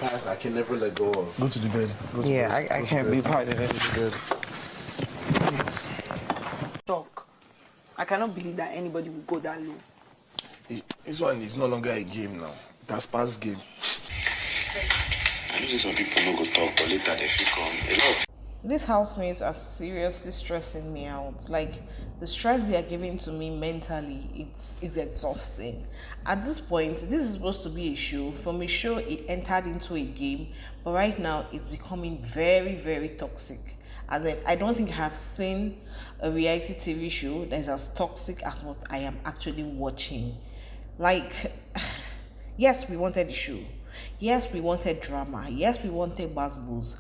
past I can never let go of. Go to the bed. I can't be part of it. Shock. I cannot believe that anybody would go that low. This one is no longer a game now. It has passed game. I know some people no go talk, but later they feel come. A lot. These housemates are seriously stressing me out. Like, the stress they are giving to me mentally, it's exhausting. At this point, this is supposed to be a show. From a show, it entered into a game, but right now, it's becoming very, very toxic. As in, I don't think I have seen a reality TV show that is as toxic as what I am actually watching. Like, yes, we wanted the show. Yes, we wanted drama. Yes, we wanted basketballs.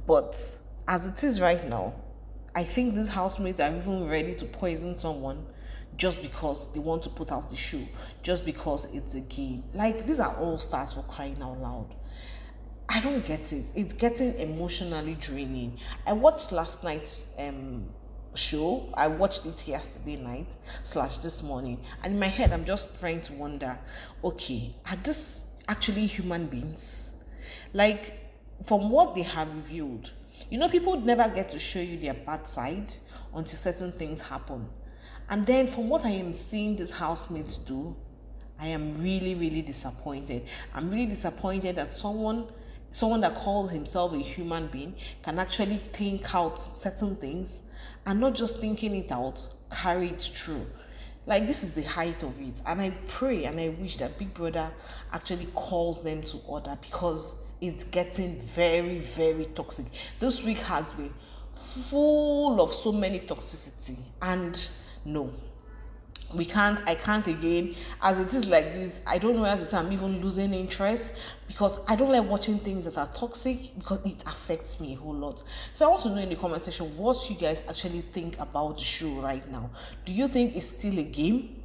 But as it is right now, I think these housemates are even ready to poison someone just because they want to put out the show, just because it's a game. Like, these are all stars, for crying out loud. I don't get it. It's getting emotionally draining. I watched last night's show. I watched it yesterday night / this morning. And in my head, I'm just trying to wonder, okay, are these actually human beings? Like, from what they have revealed, you know, people never get to show you their bad side until certain things happen. And then from what I am seeing these housemates do, I am really, really disappointed. I'm really disappointed that someone that calls himself a human being can actually think out certain things and not just thinking it out, carry it through. Like, this is the height of it. And I pray and I wish that Big Brother actually calls them to order, because it's getting very, very toxic. This week has been full of so many toxicity. And no, I can't again. As it is like this, I don't know as to say I'm even losing interest, because I don't like watching things that are toxic, because it affects me a whole lot. So I want to know in the comment section what you guys actually think about the show right now. Do you think it's still a game?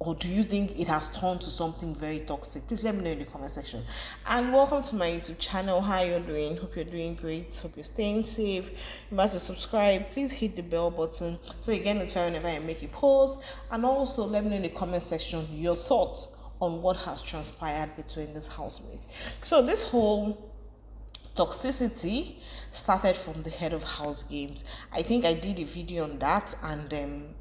Or do you think it has turned to something very toxic? Please let me know in the comment section. And welcome to my YouTube channel. How you're doing? Hope you're doing great. Hope you're staying safe. Remember to subscribe. Please hit the bell button so you get notified whenever I make a post. And also let me know in the comment section your thoughts on what has transpired between these housemates. So this whole toxicity started from the head of house games. I think I did a video on that, and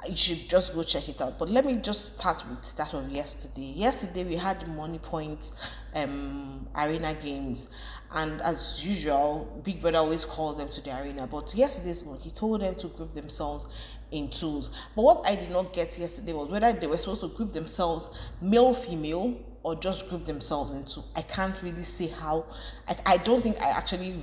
you should just go check it out. But let me just start with that of yesterday. Yesterday we had the Money Point arena games, and as usual, Big Brother always calls them to the arena. But yesterday's one, he told them to group themselves in twos. But what I did not get yesterday was whether they were supposed to group themselves male, female, or just group themselves in two. I can't really say how. I don't think I actually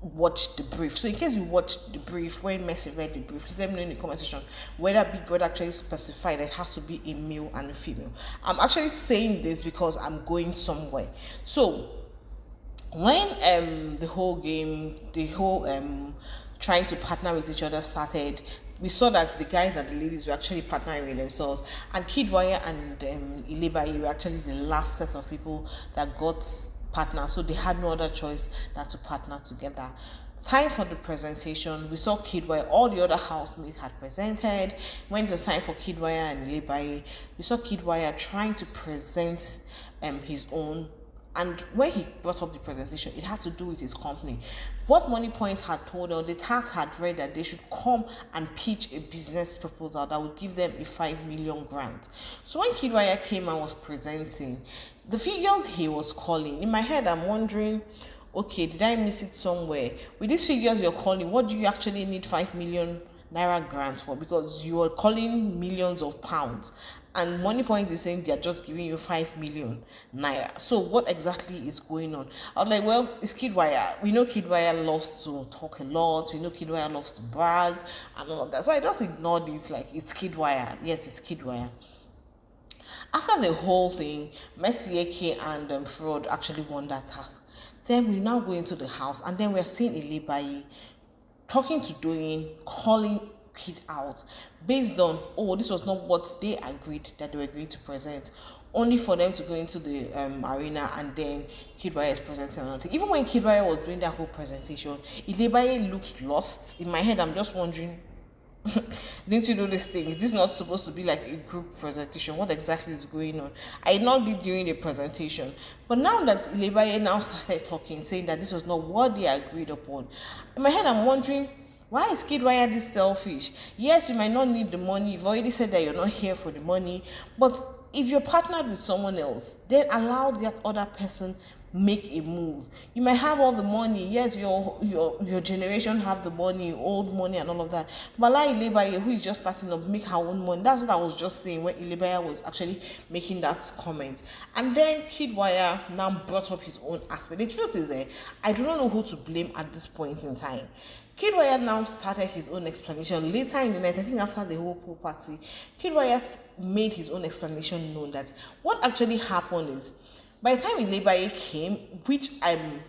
watch the brief. So in case you watch the brief, when Messi read the brief, please let me know in the comment section whether Big Brother actually specified that it has to be a male and a female. I'm actually saying this because I'm going somewhere. So when the whole trying to partner with each other started, we saw that the guys and the ladies were actually partnering with themselves, and Kidwire and Ilebaye were actually the last set of people that got partner, so they had no other choice than to partner together. Time for the presentation, we saw Kidwire. All the other housemates had presented. When it was time for Kidwire and Ilebaye, we saw Kidwire trying to present his own. And when he brought up the presentation, it had to do with his company. What Money Point had told them, the tax had read that they should come and pitch a business proposal that would give them a 5 million grant. So when Kidwire came and was presenting, the figures he was calling, in my head, I'm wondering, okay, did I miss it somewhere? With these figures you're calling, what do you actually need 5 million naira grant for? Because you are calling millions of pounds, and Money Point is saying they're just giving you 5 million naira. So what exactly is going on? I was like, well, it's Kidwire. We know Kidwire loves to talk a lot. We know Kidwire loves to brag and all of that. So I just ignored it, like, it's Kidwire. Yes, it's Kidwire. After the whole thing, Messi and Fraud actually won that task. Then we now go into the house, and then we're seeing Ilebaye talking to Doyin, calling Kid out based on, oh, this was not what they agreed that they were going to present, only for them to go into the arena, and then Kidwire is presenting another thing. Even when Kidwire was doing that whole presentation, Ilebaye looked lost. In my head, I'm just wondering, Didn't you do this thing? Is this not supposed to be like a group presentation? What exactly is going on? I not did during the presentation. But now that Ilebaye now started talking, saying that this was not what they agreed upon, in my head I'm wondering, why is Kid Wire this selfish? Yes, you might not need the money. You've already said that you're not here for the money. But if you're partnered with someone else, then allow that other person make a move. You might have all the money. Yes, your generation have the money, old money and all of that. But like Ilebaye, who is just starting up, make her own money. That's what I was just saying when Ilebaye was actually making that comment. And then Kid Wire now brought up his own aspect. The truth is that I do not know who to blame at this point in time. Kid Wire now started his own explanation later in the night. I think after the whole pool party, Kid Wire made his own explanation known that what actually happened is, by the time Ilebaye came, which in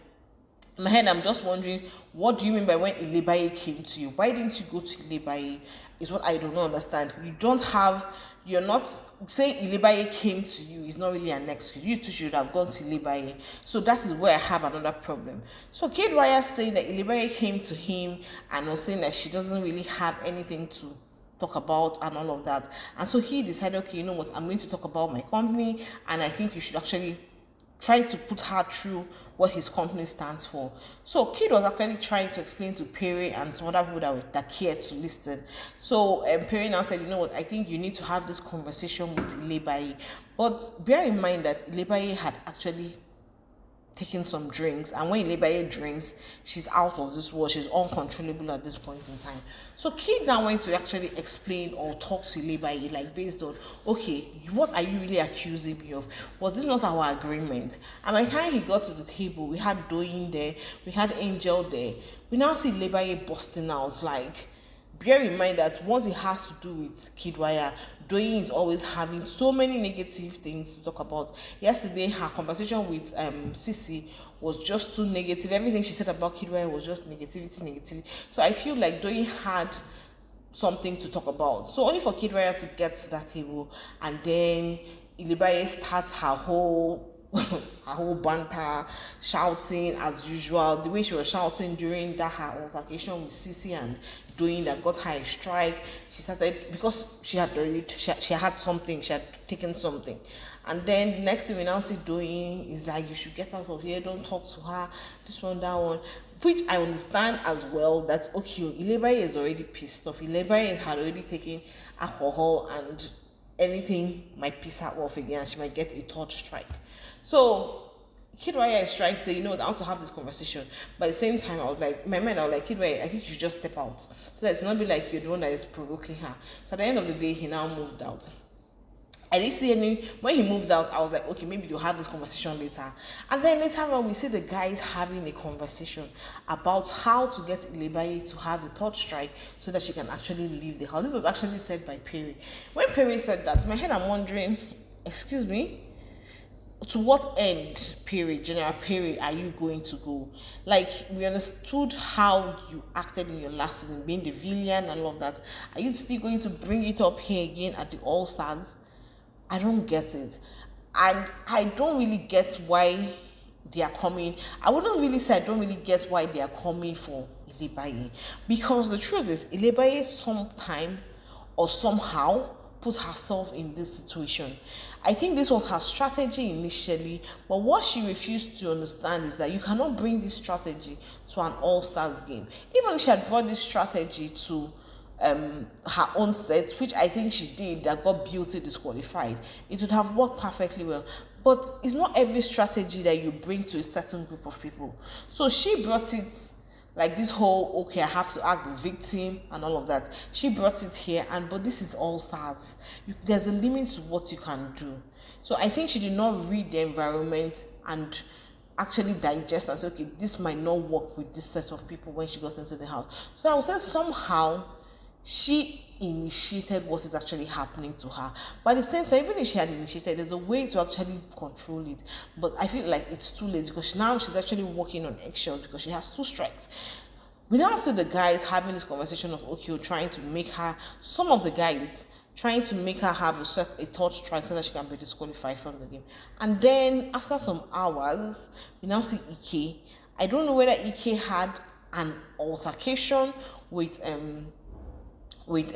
my head I'm just wondering, what do you mean by when Ilebaye came to you? Why didn't you go to Ilebaye? Is what I do not understand. You're not saying Ilebaye came to you is not really an excuse. You two should have gone to Ilebaye. So that is where I have another problem. So Kid Wire saying that Ilebaye came to him and was saying that she doesn't really have anything to talk about and all of that. And so he decided, okay, you know what, I'm going to talk about my company, and I think you should actually try to put her through what his company stands for. So Kid was actually trying to explain to Perry and some other people that cared to listen. So Perry now said, you know what, I think you need to have this conversation with Ilebaye. But bear in mind that Ilebaye had actually taking some drinks, and when Ilebaye drinks, she's out of this world. She's uncontrollable at this point in time. So Kid now went to actually explain or talk to Ilebaye, like based on, okay, what are you really accusing me of? Was this not our agreement? And by the time he got to the table, we had Doyin there, we had Angel there. We now see Ilebaye busting out, like, bear in mind that once it has to do with Kid Wire, Doyin is always having so many negative things to talk about. Yesterday, her conversation with Sissy was just too negative. Everything she said about Kid Wire was just negativity. So I feel like Doyin had something to talk about. So only for Kid Wire to get to that table, and then Ilebaye starts her whole banter, shouting as usual. The way she was shouting during that her altercation with Sissy and Doyin that got her a strike, she started, because she had had something, she had taken something. And then the next thing we now see Doyin is like, you should get out of here, don't talk to her, this one, that one. Which I understand as well, that okay, Ilebaye is already pissed off. Ilebaye had already taken alcohol, and anything might piss her off again, and she might get a third strike. So Kid Wire is trying to say, you know what, I want to have this conversation. But at the same time, I was like, in my mind, I was like, Kid Wire, I think you should just step out, so that it's not be like you're the one that is provoking her. So at the end of the day, he now moved out. I didn't see any. When he moved out, I was like, okay, maybe they'll have this conversation later. And then later on, we see the guys having a conversation about how to get Ilebaye to have a third strike so that she can actually leave the house. This was actually said by Perry. When Perry said that, in my head, I'm wondering, excuse me, to what end, General Perry, are you going to go? Like, we understood how you acted in your last season, being the villain and all of that. Are you still going to bring it up here again at the All-Stars? I don't get it. And I don't really get why they are coming. I wouldn't really say I don't really get why they are coming for Ilebaye. Because the truth is, Ilebaye sometime or somehow put herself in this situation. I think this was her strategy initially, but what she refused to understand is that you cannot bring this strategy to an All-Stars game. Even if she had brought this strategy to her own set, which I think she did, that got Beauty disqualified, it would have worked perfectly well. But it's not every strategy that you bring to a certain group of people. So she brought it like this whole, okay, I have to act the victim and all of that. She brought it here, but this is All Stars. There's a limit to what you can do. So I think she did not read the environment and actually digest and say, okay, this might not work with this set of people when she got into the house. So I would say somehow she initiated what is actually happening to her. But at the same time, even if she had initiated, there's a way to actually control it. But I feel like it's too late, because now she's actually working on eggshells because she has 2 strikes. We now see the guys having this conversation of, okay, trying to make her, some of the guys trying to make her have a third strike so that she can be disqualified from the game. And then after some hours, we now see Ike. I don't know whether Ike had an altercation with with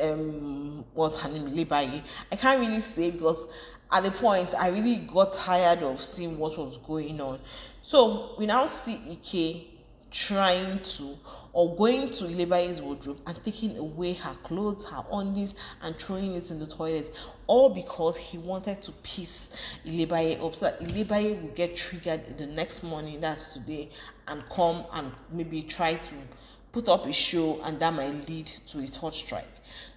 what's her name, Ilebaye. I can't really say, because at the point I really got tired of seeing what was going on. So we now see Ike trying to, or going to Ilebaye's wardrobe and taking away her clothes, her undies, and throwing it in the toilet, all because he wanted to piss Ilebaye up, so that Ilebaye will get triggered the next morning, that's today, and come and maybe try to put up a show, and that might lead to a third strike.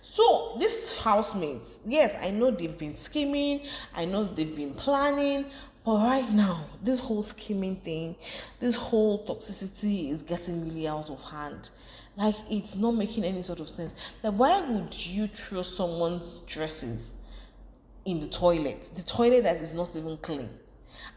So these housemates, yes, I know they've been scheming, I know they've been planning, but right now, this whole scheming thing, this whole toxicity is getting really out of hand. Like, it's not making any sort of sense. Like, why would you throw someone's dresses in the toilet that is not even clean,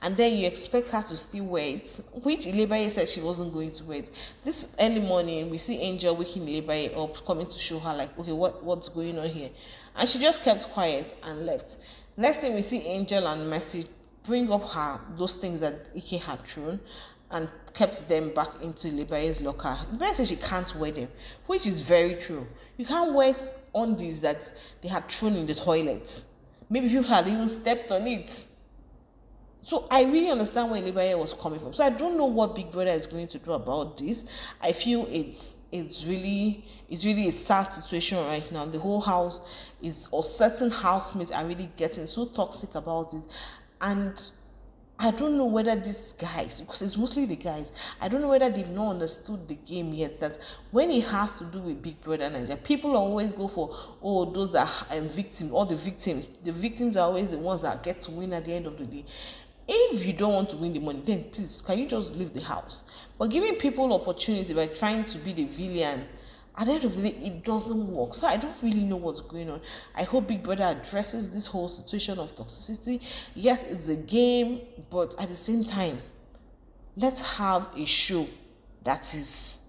and then you expect her to still wear it, which Ilebaye said she wasn't going to wear it? This early morning, we see Angel waking Ilebaye up, coming to show her, like, okay, what's going on here? And she just kept quiet and left. Next thing, we see Angel and Mercy bring up those things that Ike had thrown and kept them back into Ilebaye's locker. Ilebaye said she can't wear them, which is very true. You can't wear undies that they had thrown in the toilet. Maybe people had even stepped on it. So I really understand where Ilebaye was coming from. So I don't know what Big Brother is going to do about this. I feel it's really a sad situation right now. The whole house or certain housemates are really getting so toxic about it. And I don't know whether these guys, because it's mostly the guys, I don't know whether they've not understood the game yet, that when it has to do with Big Brother Nigeria, people always go for, those that are victims, all the victims. The victims are always the ones that get to win at the end of the day. If you don't want to win the money, then please, can you just leave the house? But giving people opportunity by trying to be the villain, at the end of the day, it doesn't work. So I don't really know what's going on. I hope Big Brother addresses this whole situation of toxicity. Yes, it's a game, but at the same time, let's have a show that is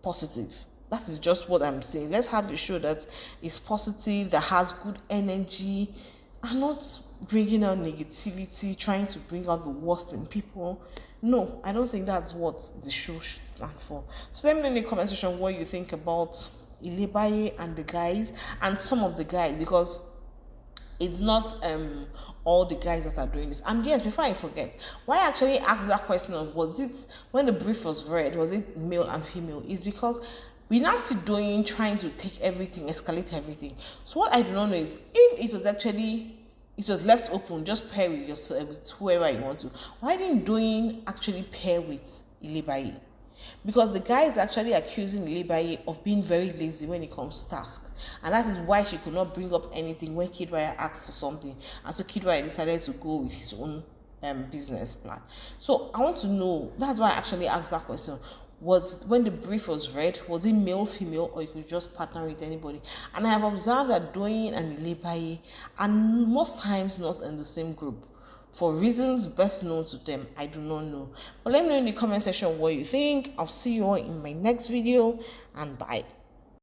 positive. That is just what I'm saying. Let's have a show that is positive, that has good energy, and not bringing out negativity, trying to bring out the worst in people. No, I don't think that's what the show should stand for. So let me know in the comment section what you think about Ilebaye and the guys, and some of the guys, because it's not all the guys that are doing this. And yes, before I forget, why I actually asked that question of, was it, when the brief was read, was it male and female, is because we now see Doyin trying to take everything, escalate everything. So what I do not know is, if it was left open, just pair with yourself, with whoever you want to, why didn't Doyin actually pair with Ilebaye? Because the guy is actually accusing Ilebaye of being very lazy when it comes to tasks, and that is why she could not bring up anything when Kidwaya asked for something, and so Kidwaya decided to go with his own business plan. So I want to know, that's why I actually asked that question. Was, when the brief was read, was it male, female, or you could just partner with anybody? And I have observed that Doyin and Ilebaye are most times not in the same group. For reasons best known to them, I do not know. But let me know in the comment section what you think. I'll see you all in my next video, and bye.